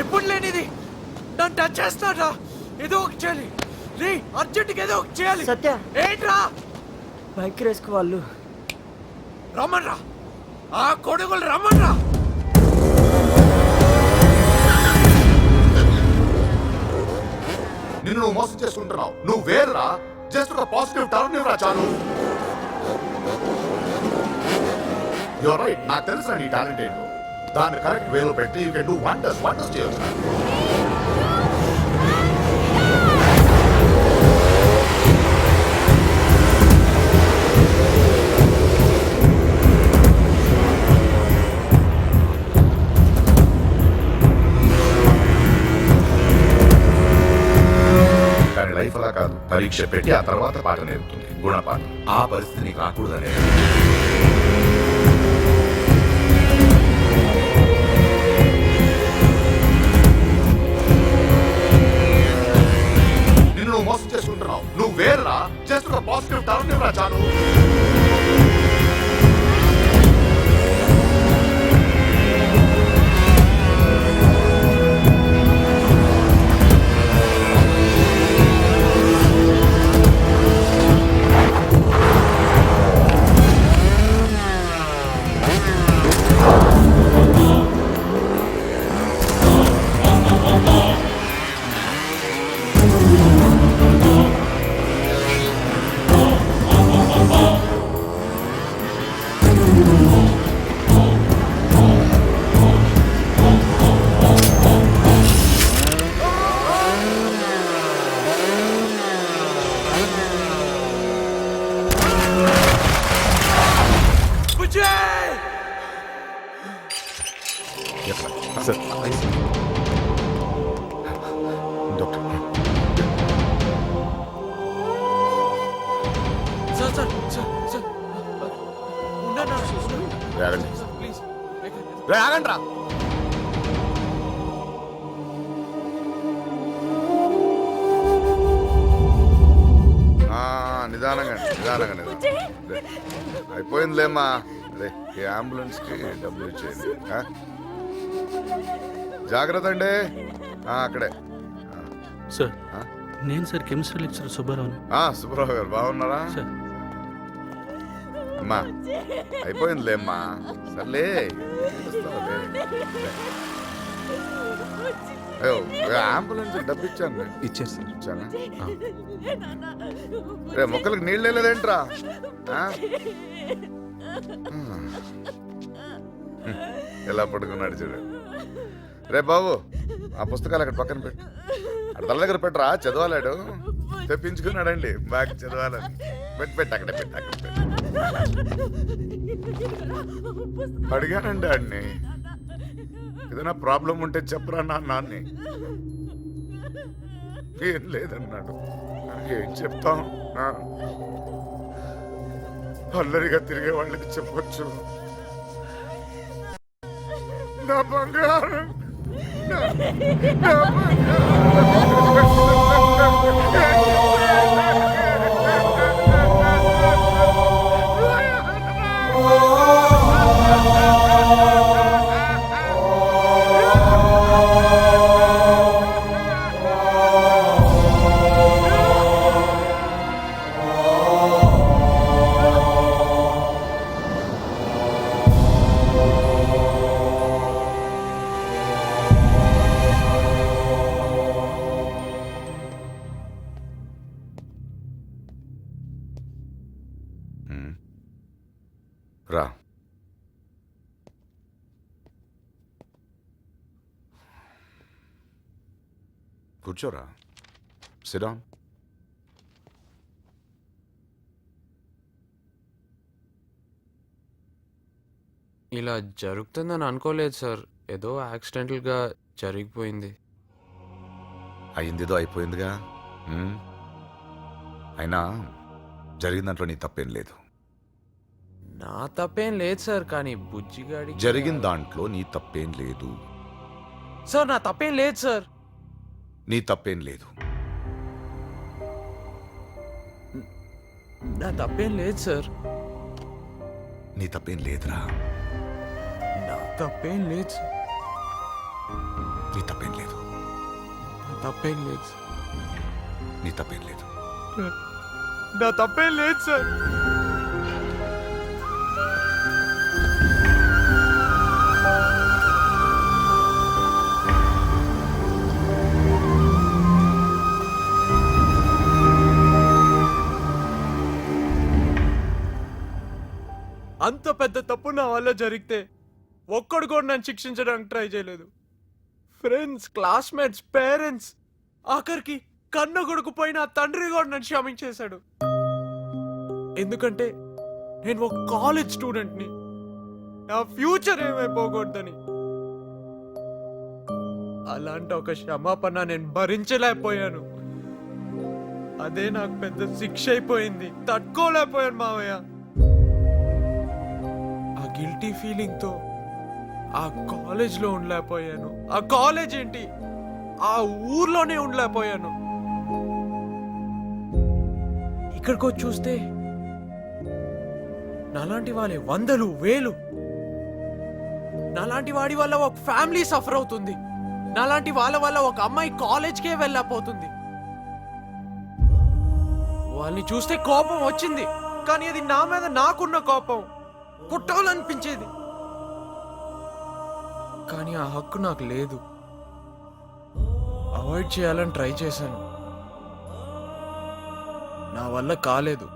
ఎప్పుడు లేనిది నన్ను టచ్ చేస్తాడా? ఏదో ఒకటి చేయాలి రే, అర్జెంట్గా ఏదో ఒకటి చేయాలి. సత్య ఏంట్రా? బైక్ రేసుకు వాళ్ళు రమ్మన్రా, ఆ కొడుకులు రమ్మన్రా. నిన్ను నువ్వు మోసం చేసుకుంటున్నావు. నువ్వు వేరురా. జస్ట్ ఒక పాజిటివ్ టర్న్ ఇవ్వరా చాలు. Your right. నాకు తెలుసు నీ టాలెంట్ ఏంటో. దాన్ని కరెక్ట్ వేలో పెట్టి యూ కెన్ డూ వండర్స్ చేయొచ్చు. కానీ లైఫ్ అలా కాదు. పరీక్ష పెట్టి ఆ తర్వాత పాట నేర్పుతుంది, గుణపాఠం. ఆ పరిస్థితి నీకు రాకూడదనే నిన్ను నువ్వు మోసం చేసుకుంటున్నావు. నువ్వు వేరురా. జస్ట్ ఒక పాజిటివ్ టర్న్ ఇవ్వరా చాలు. Sir doctor sir sir sir sir ఉండన్నా ఆగండి. ప్లీజ్. ఆగండి రా. నిదానంగా అయిపోయిందిలేమ్మా. అదే ఈ అంబులెన్స్ కి డబ్బులు ఇచ్చేయండి. జాగ్రత్త అండి. అక్కడే సార్ నేను sir chemistry lecturer Subbarao. Subbarao గారు బాగున్నారా? సార్ అమ్మా అయిపోయిందిలేమ్మా. సర్లే అంబులెన్స్ డబ్బు ఇచ్చాను. ఇచ్చారు సార్. ఇచ్చానా? రే మొక్కలకు నీళ్ళు వెళ్ళలేదేంట్రా? ఎలా పడుకున్నాడు చూడు. రే బాబు ఆ పుస్తకాలు అక్కడ పక్కన పెట్టు. అక్కడ దగ్గర పెట్టరా, చదవాలాడు. తెప్పించుకున్నాడండి బాగా చదవాలని. పెట్టి అక్కడ పెట్టి. అడిగానండి ఆడిని, ఏదైనా ప్రాబ్లం ఉంటే చెప్పరా నాన్ని. ఏం లేదన్నాడు. ఏం చెప్తాం? అల్లరిగా తిరిగే వాళ్ళకి చెప్పొచ్చు. నా బంగారం రా. కూర్చోరా. SIT down. ఇలా జరుగుతుందని అనుకోలేదు సార్. ఏదో యాక్సిడెంటల్గా జరిగిపోయింది. అయిందేదో అయిపోయిందిగా. అయినా జరిగిన దాంట్లో నీ తప్పేం లేదు. నా తప్పేం లేదు సార్, కానీ బుజ్జిగాడి జరిగిన దాంట్లో నీ తప్పేం లేదు. సార్ నా తప్పేం లేదు సార్. నీ తప్పేం లేదు. నా తప్పేం లేదు సార్. నీ తప్పేం లేదురా. నా తప్పేం లేదు సార్. నీ తప్పేం లేదు. తప్పేం లేదు సార్. నీ తప్పేం లేదు. నా తప్పేం లేదు సార్. అంత పెద్ద తప్పు నా వల్ల జరిగితే ఒక్కడు కూడా నన్ను శిక్షించడానికి ట్రై చేయలేదు. ఫ్రెండ్స్, క్లాస్మేట్స్, పేరెంట్స్, ఆఖరికి కన్న కొడుకు పోయిన తండ్రి కూడా నన్ను క్షమించేశాడు. ఎందుకంటే నేను ఒక కాలేజ్ స్టూడెంట్ని, నా ఫ్యూచర్ ఏమైపోకూడదని. అలాంటి ఒక క్షమాపణ నేను భరించలేకపోయాను. అదే నాకు పెద్ద శిక్ష అయిపోయింది. తట్టుకోలేకపోయాను మావయ్య. ఆ గిల్టీ ఫీలింగ్ తో ఆ కాలేజ్ లో ఉండలేకపోయాను. ఆ కాలేజ్ ఏంటి, ఆ ఊర్లోనే ఉండలేకపోయాను. ఇక్కడికి వచ్చి చూస్తే నాలాంటి వాళ్ళే వందలు వేలు. నాలాంటి వాడి వల్ల ఒక ఫ్యామిలీ సఫర్ అవుతుంది. నాలాంటి వాళ్ళ వల్ల ఒక అమ్మాయి కాలేజ్కే వెళ్ళకపోతుంది. వాళ్ళని చూస్తే కోపం వచ్చింది, కానీ అది నా మీద నాకున్న కోపం. కుట్టాలనిపించేది, కానీ ఆ హక్కు నాకు లేదు. అవాయిడ్ చేయాలని ట్రై చేశాను, నా వల్ల కాలేదు.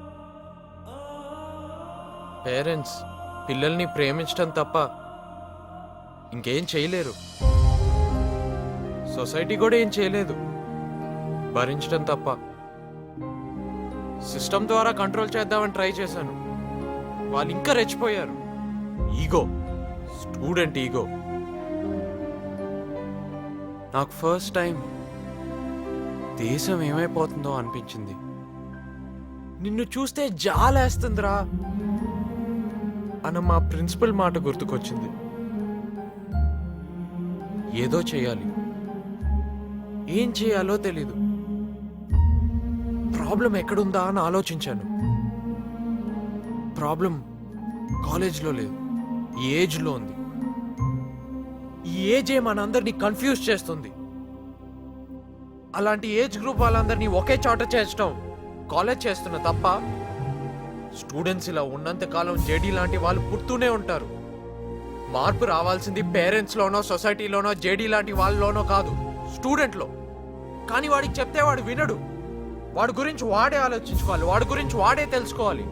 పేరెంట్స్ పిల్లల్ని ప్రేమించడం తప్ప ఇంకేం చేయలేరు. సొసైటీ కూడా ఏం చేయలేదు, భరించడం తప్ప. సిస్టమ్ ద్వారా కంట్రోల్ చేద్దామని ట్రై చేశాను, వాళ్ళు ఇంకా రెచ్చిపోయారు. Ego, student ego. నాకు ఫస్ట్ టైం దేశం ఏమైపోతుందో అనిపించింది. నిన్ను చూస్తే జాలేస్తుందిరా అన్న మా ప్రిన్సిపల్ మాట గుర్తుకొచ్చింది. ఏదో చేయాలి, ఏం చేయాలో తెలీదు. ప్రాబ్లం ఎక్కడుందా అని ఆలోచించాను. ప్రాబ్లం కాలేజ్లో లేదు, ఈ ఏజ్లో ఉంది. ఈ ఏజే మనందరినీ కన్ఫ్యూజ్ చేస్తుంది. అలాంటి ఏజ్ గ్రూప్ వాళ్ళందరినీ ఒకే చోట చేర్చడం కాలేజ్ చేస్తున్న తప్ప. స్టూడెంట్స్ ఇలా ఉన్నంత కాలం జేడీ లాంటి వాళ్ళు పుడుతూనే ఉంటారు. మార్పు రావాల్సింది పేరెంట్స్లోనో సొసైటీలోనో జేడీ లాంటి వాళ్ళలోనో కాదు, స్టూడెంట్లో. కానీ వాడికి చెప్తే వాడు వినడు. వాడి గురించి వాడే ఆలోచించుకోవాలి, వాడి గురించి వాడే తెలుసుకోవాలి.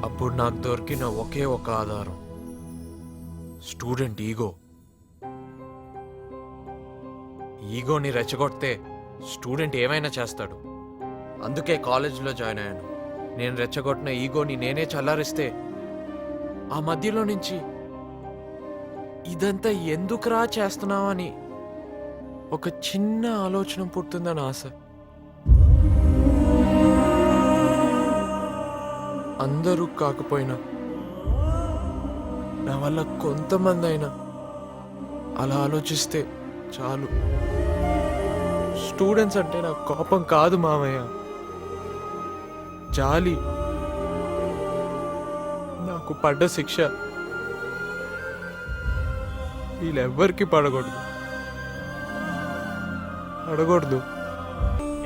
అప్పుడు నాకు దొరికిన ఒకే ఒక ఆధారం స్టూడెంట్ ఈగో. ఈగోని రెచ్చగొడితే స్టూడెంట్ ఏమైనా చేస్తాడు. అందుకే కాలేజీలో జాయిన్ అయ్యాను. నేను రెచ్చగొట్టిన ఈగోని నేనే చల్లారిస్తే ఆ మధ్యలో నుంచి ఇదంతా ఎందుకురా చేస్తున్నావని ఒక చిన్న ఆలోచన పుట్టిందని ఆశ. అందరూ కాకపోయినా నా వల్ల కొంతమంది అయినా అలా ఆలోచిస్తే చాలు. స్టూడెంట్స్ అంటే నాకు కోపం కాదు మామయ్య, జాలి. నాకు పడ్డ శిక్ష వీళ్ళెవ్వరికి పడకూడదు.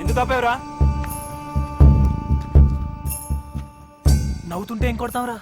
ఎందుకు ఆపేవరా? నవ్వుతుంటే ఏం కొడతావురా?